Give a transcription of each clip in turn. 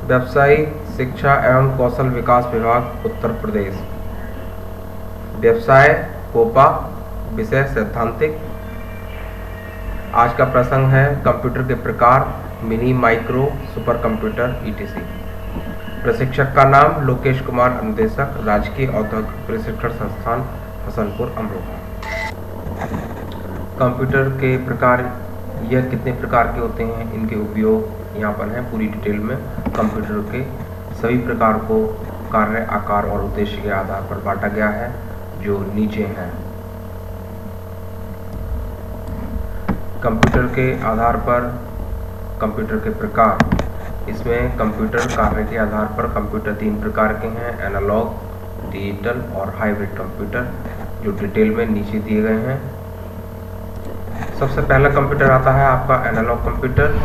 व्यवसायिक शिक्षा एवं कौशल विकास विभाग उत्तर प्रदेश। व्यवसाय कोपा, विषय सैद्धांतिक। आज का प्रसंग है कंप्यूटर के प्रकार, mini, micro, super computer etc. प्रशिक्षक का नाम लोकेश कुमार, अनुदेशक, राजकीय औद्योगिक प्रशिक्षण संस्थान हसनपुर, अमरोहा। कंप्यूटर के प्रकार, यह कितने प्रकार के होते हैं, इनके उपयोग यहाँ पर है पूरी डिटेल में। कंप्यूटर के सभी प्रकार को कार्य, आकार और उद्देश्य के आधार पर बांटा गया है, जो नीचे हैं। कंप्यूटर के आधार पर कंप्यूटर के प्रकार, इसमें कंप्यूटर कार्य के आधार पर कंप्यूटर 3 प्रकार के हैं: एनालॉग, डिजिटल और हाइब्रिड कंप्यूटर, जो डिटेल में नीचे दिए गए हैं। सबसे पहला कंप्यूटर आता है आपका एनालॉग कंप्यूटर।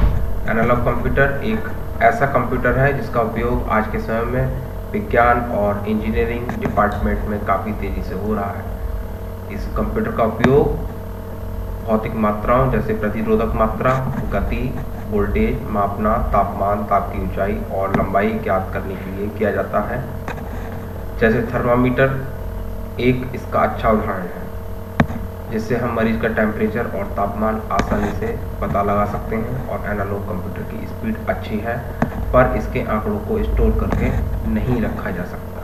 एनालॉग कंप्यूटर एक ऐसा कंप्यूटर है जिसका उपयोग आज के समय में विज्ञान और इंजीनियरिंग डिपार्टमेंट में काफ़ी तेज़ी से हो रहा है। इस कंप्यूटर का उपयोग भौतिक मात्राओं जैसे प्रतिरोधक मात्रा, गति, वोल्टेज मापना, तापमान, ताप की ऊंचाई और लंबाई ज्ञात करने के लिए किया जाता है। जैसे थर्मामीटर एक इसका अच्छा उदाहरण है, जिससे हम मरीज का टेम्परेचर और तापमान आसानी से पता लगा सकते हैं। और एनालॉग कंप्यूटर की स्पीड अच्छी है, पर इसके आंकड़ों को स्टोर करके नहीं रखा जा सकता।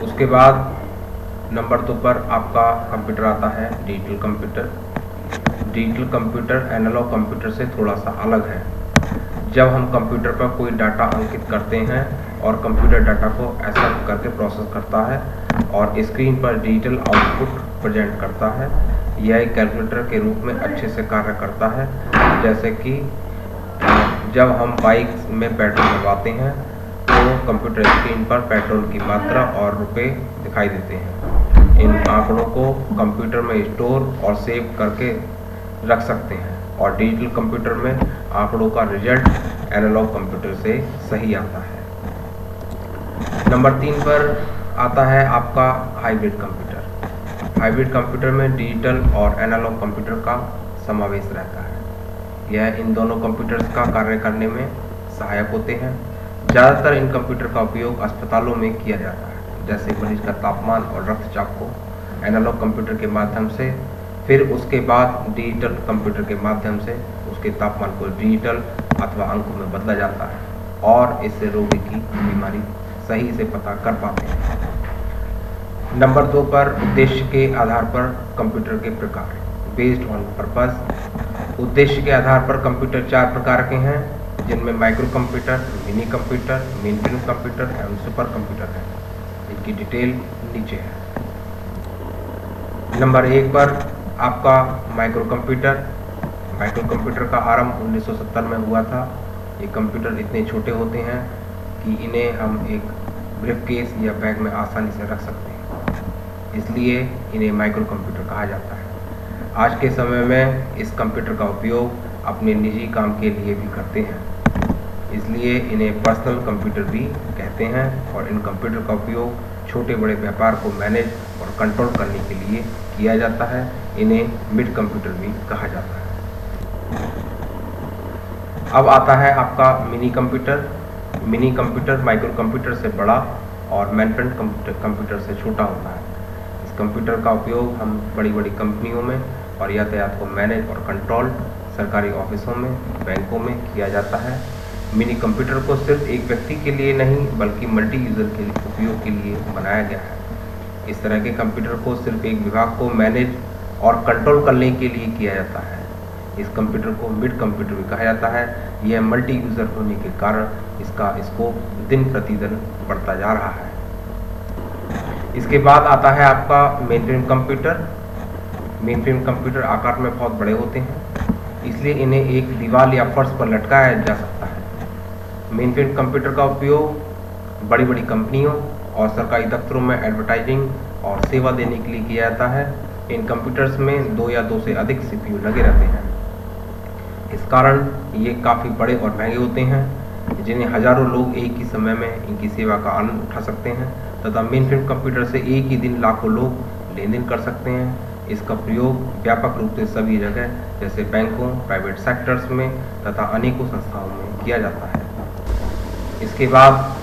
उसके बाद नंबर 2 पर आपका कंप्यूटर आता है digital computer. Digital computer analogue computer से थोड़ा सा अलग है। जब हम कंप्यूटर पर कोई डाटा अंकित करते हैं और कंप्यूटर डाटा को ऐसा करके प्रोसेस करता है और स्क्रीन पर डिजिटल आउटपुट प्रेजेंट करता है, यह एक कैलकुलेटर के रूप में अच्छे से कार्य करता है। जैसे कि जब हम बाइक में पेट्रोल भरवाते हैं तो कंप्यूटर स्क्रीन पर पेट्रोल की मात्रा और रुपए दिखाई देते हैं। इन आंकड़ों को कंप्यूटर में स्टोर और सेव करके रख सकते हैं, और डिजिटल कंप्यूटर में आंकड़ों का रिजल्ट एनालॉग कंप्यूटर से सही आता है। नंबर 3 पर आता है आपका हाइब्रिड कंप्यूटर। हाइब्रिड कंप्यूटर में डिजिटल और एनालॉग कंप्यूटर का समावेश रहता है। यह इन दोनों कंप्यूटर्स का कार्य करने में सहायक होते हैं। ज़्यादातर इन कंप्यूटर का उपयोग अस्पतालों में किया जाता है, जैसे मरीज का तापमान और रक्तचाप को एनालॉग कंप्यूटर के माध्यम से, फिर उसके बाद डिजिटल कंप्यूटर के माध्यम से उसके तापमान को डिजिटल अथवा अंकों में बदला जाता है, और इससे रोगी की बीमारी सही से पता कर पाते हैं। नंबर 2 पर उद्देश्य के आधार पर कंप्यूटर के प्रकार, बेस्ड ऑन पर्पस। उद्देश्य के आधार पर कंप्यूटर 4 प्रकार के हैं, जिनमें micro computer, mini computer, mainframe computer एवं सुपर कंप्यूटर है। इनकी डिटेल नीचे है। नंबर 1 पर आपका माइक्रो कंप्यूटर। माइक्रो कंप्यूटर का आरंभ 1970 में हुआ था। ये कंप्यूटर इतने छोटे होते हैं कि इन्हें हम एक ब्रीफकेस या बैग में आसानी से रख सकते हैं, इसलिए इन्हें माइक्रो कंप्यूटर कहा जाता है। आज के समय में इस कंप्यूटर का उपयोग अपने निजी काम के लिए भी करते हैं, इसलिए इन्हें पर्सनल कंप्यूटर भी कहते हैं। और इन कंप्यूटर का उपयोग छोटे बड़े व्यापार को मैनेज और कंट्रोल करने के लिए किया जाता है। इन्हें मिड कंप्यूटर भी कहा जाता है। अब आता है आपका mini computer. Mini computer micro computer से बड़ा और मेनफ्रेम कंप्यूटर से छोटा होता है। इस कंप्यूटर का उपयोग हम बड़ी बड़ी कंपनियों में और यातायात को मैनेज और कंट्रोल, सरकारी ऑफिसों में, बैंकों में किया जाता है। मिनी कंप्यूटर को सिर्फ एक व्यक्ति के लिए नहीं, बल्कि मल्टी यूज़र के उपयोग के लिए बनाया गया है। इस तरह के कंप्यूटर को सिर्फ एक विभाग को मैनेज और कंट्रोल करने के लिए किया जाता है। इस कंप्यूटर को मिड कंप्यूटर भी कहा जाता है। यह मल्टी यूज़र होने के कारण इसका स्कोप दिन प्रतिदिन बढ़ता जा रहा है। इसके बाद आता है आपका मेनफ्रेम कंप्यूटर। मेनफ्रेम कंप्यूटर आकार में बहुत बड़े होते हैं, इसलिए इन्हें एक दीवार या फर्श पर लटकाया जा सकता है। मेनफ्रेम कंप्यूटर का उपयोग बड़ी बड़ी कंपनियों और सरकारी दफ्तरों में एडवर्टाइजिंग और सेवा देने के लिए किया जाता है। इन कंप्यूटर्स में 2 या 2 से अधिक सीपीयू लगे रहते हैं। इस कारण ये काफ़ी बड़े और महंगे होते हैं, जिन्हें हजारों लोग एक ही समय में इनकी सेवा का आनंद उठा सकते हैं, तथा मेनफ्रेम कंप्यूटर से एक ही दिन लाखों लोग लेन देन कर सकते हैं। इसका प्रयोग व्यापक रूप से सभी जगह जैसे बैंकों, प्राइवेट सेक्टर्स में तथा अनेकों संस्थाओं में किया जाता है। इसके बाद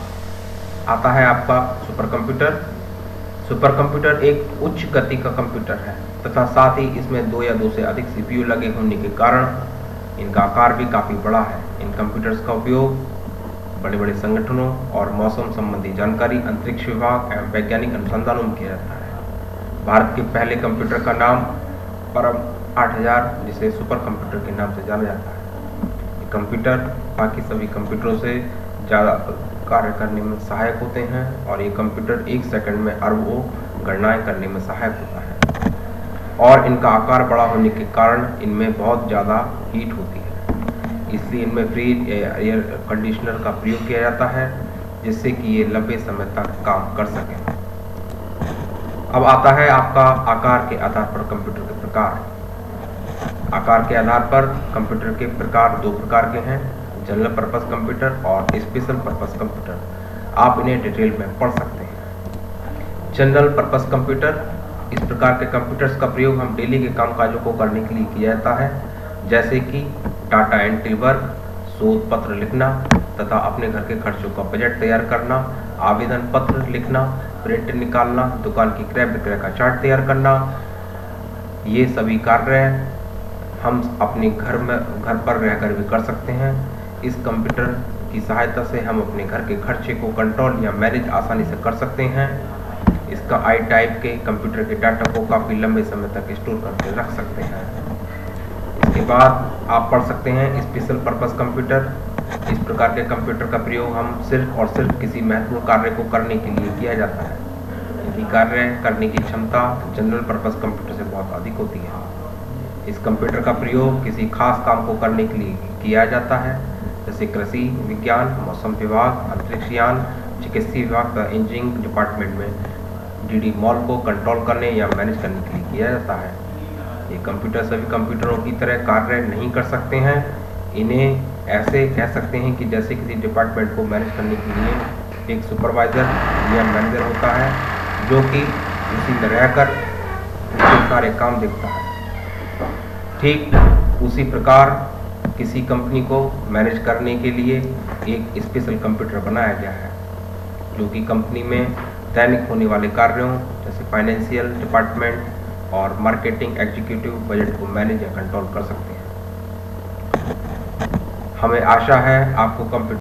आता है आपका सुपर कंप्यूटर। सुपर कंप्यूटर एक उच्च गति का कंप्यूटर है तथा साथ ही इसमें 2 या 2 से अधिक CPU लगे होने के कारण इनका आकार भी काफ़ी बड़ा है। इन कंप्यूटर्स का उपयोग बड़े बड़े संगठनों और मौसम संबंधी जानकारी, अंतरिक्ष विभाग एवं वैज्ञानिक अनुसंधानों में किया जाता है। भारत के पहले कंप्यूटर का नाम परम 8000, जिसे सुपर कंप्यूटर के नाम से जाना जाता है। ये कंप्यूटर बाकी सभी कंप्यूटरों से ज़्यादा कार्य करने में सहायक होते हैं और ये कंप्यूटर 1 सेकंड में अरबों गणनाएं करने में सहायक होता है और इनका आकार बड़ा होने के कारण इनमें बहुत ज़्यादा हीट होती है, इसलिए इनमें फ्रीज एयर कंडीशनर का प्रयोग किया जाता है जिससे कि ये लंबे समय तक काम कर सकें। अब आता है आपका आकार के आधार पर कंप्यूटर के प्रकार। आकार के आधार पर कंप्यूटर के प्रकार 2 प्रकार के हैं, जनरल पर्पस कंप्यूटर और स्पेशल पर्पस कंप्यूटर। आप इन्हें डिटेल में पढ़ सकते हैं। जनरल पर्पस कंप्यूटर, इस प्रकार के कंप्यूटर्स का प्रयोग हम डेली के कामकाजों को करने के लिए किया जाता है, जैसे कि डाटा एंट्री वर्क, शोध पत्र लिखना तथा अपने घर के खर्चों का बजट तैयार करना, आवेदन पत्र लिखना, प्रिंट निकालना, दुकान की क्रय विक्रय का चार्ट तैयार करना। ये सभी कार्य हम अपने घर पर रहकर भी कर सकते हैं। इस कंप्यूटर की सहायता से हम अपने घर के खर्चे को कंट्रोल या मैनेज आसानी से कर सकते हैं। इसका आई टाइप के कंप्यूटर के डाटा को काफ़ी लंबे समय तक स्टोर करके रख सकते हैं। इसके बाद आप पढ़ सकते हैं स्पेशल पर्पस कंप्यूटर। इस प्रकार के कंप्यूटर का प्रयोग हम सिर्फ और सिर्फ किसी महत्वपूर्ण कार्य को करने के लिए किया जाता है। इनकी कार्य करने की क्षमता जनरल पर्पस कंप्यूटर से बहुत अधिक होती है। इस कंप्यूटर का प्रयोग किसी खास काम को करने के लिए किया जाता है, जैसे कृषि विज्ञान, मौसम विभाग, अंतरिक्ष यान, चिकित्सा विभाग का इंजीनियरिंग डिपार्टमेंट में DD मॉल को कंट्रोल करने या मैनेज करने के लिए किया जाता है। ये कंप्यूटर सभी कंप्यूटरों की तरह कार्य नहीं कर सकते हैं। इन्हें ऐसे कह सकते हैं कि जैसे किसी डिपार्टमेंट को मैनेज करने के लिए एक सुपरवाइजर या मैनेजर होता है जो कि उसी में रहकर सारे काम देखता है। ठीक उसी प्रकार किसी कंपनी को मैनेज करने के लिए एक स्पेशल कंप्यूटर बनाया गया है जो कि कंपनी में दैनिक होने वाले कार्यों जैसे फाइनेंशियल डिपार्टमेंट और मार्केटिंग एग्जीक्यूटिव बजट को मैनेज या कंट्रोल कर सकते हैं। हमें आशा है आपको कंप्यूटर